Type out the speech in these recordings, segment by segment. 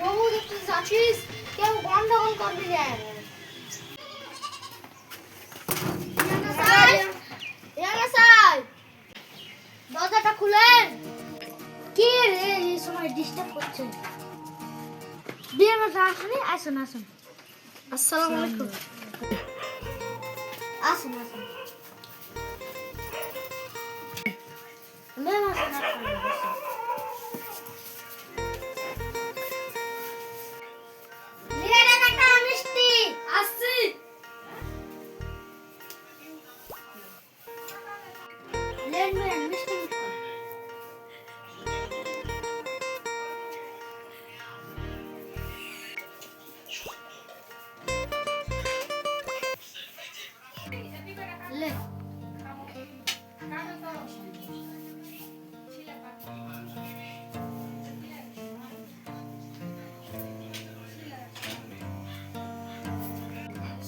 বহু দেখতে যাচ্ছিস কেউ গন্ডগোল করবি না। দরজাটা খুলেন। কি রে এই সময় ডিস্টার্ব করছে? বিয়ে বাড়ি আসুন, আসুন আসুন। আসসালামু আলাইকুম। আসুন আসুন। ম্যাম আসুন আসুন। নিয়ে নেন একটা মিষ্টি। আসছি। লেন ম্যাম মিষ্টি মিষ্টি। লে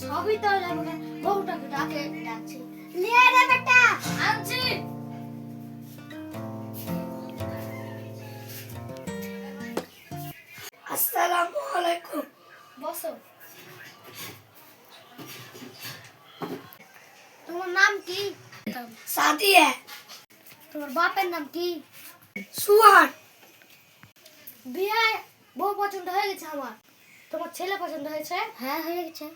সবই তো লাগে বউটাকে ডাকছি নিয়ে রে বেটা আনছি। আসসালামু আলাইকুম। বসো। তোমার নাম কি? সাদিয়া। তোমার বাপের নাম কি? সুহান। বিয়ে বউ পছন্দ হয়ে গেছে আমার। তোমার ছেলে পছন্দ হয়েছে? হ্যাঁ হয়ে গেছে।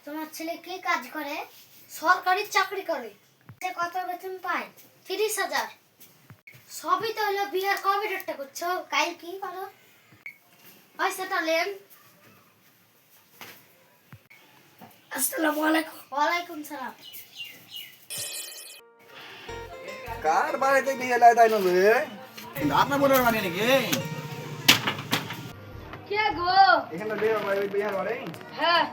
তোমার ছেলে কি কাজ করে? সরকারি চাকরি করে। সে কত বেতন পায়? 30,000। সবই তো হলো বিয়ের কবে ডেটটা করছো? কাল কি করো? পয়সাটা নেন। আসসালামু আলাইকুম। ওয়ালাইকুম সালাম। কার বাড়িতে বিয়ে লাই তাই নবে? আপনার বোনের বাড়ি নাকি? কে গো? এখানে বিয়ে বাড়ি? হ্যাঁ।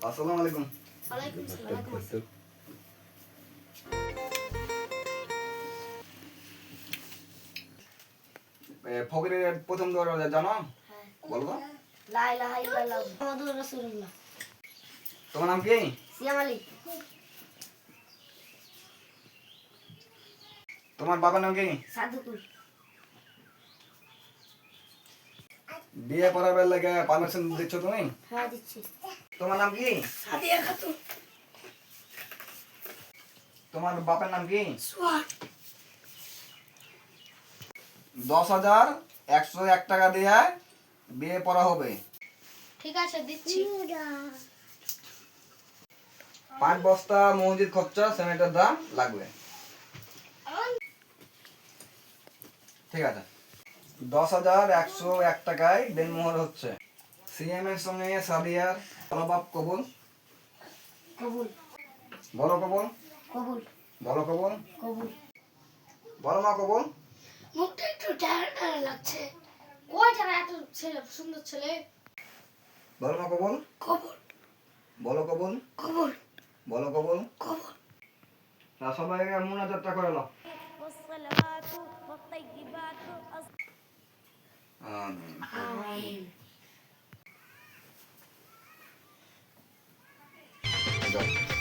আসসালামু আলাইকুম। ওয়ালাইকুম সালাম। ফকিরের প্রথম দরজা জানো? বলবো? লা ইলাহা ইল্লাল্লাহ মুহাম্মাদুর রাসূলুল্লাহ। তোমার নাম কি? সিয়াম আলী। তোমার বাবার নাম কি? সাদুকুল। বিয়ে পড়াবার লাগে পারমিশন দিচ্ছ তুমি? হ্যাঁ দিচ্ছি। তোমার নাম কি? সাদিয়া খাতুন। তোমার বাপের নাম কি? সুহান। 10,101 টাকা দিয়ে বিয়ে পড়া হবে। ঠিক আছে দিচ্ছি। 5 বস্তা মসজিদ খরচা সিমেন্টের দাম লাগবে। ঠিক আছে। 10,101 টাকায় দেনমোহর হচ্ছে। সিএম এর সঙ্গে সাদিয়ার বাপ কবুল। কবুল। বলো কবুল। কবুল। বলো কবুল। কবুল। বলো মা কবুল। মুখটা একটু টায়ার টায়ার লাগছে। কই যাবে এত ছেলে সুন্দর ছেলে? বলো মা কবুল। কবুল। বলো কবুল। কবুল। বলো কবুল। কবুল। না সবাই মুনাজাতটা করে নাও। আমিন। আমিন। যাও।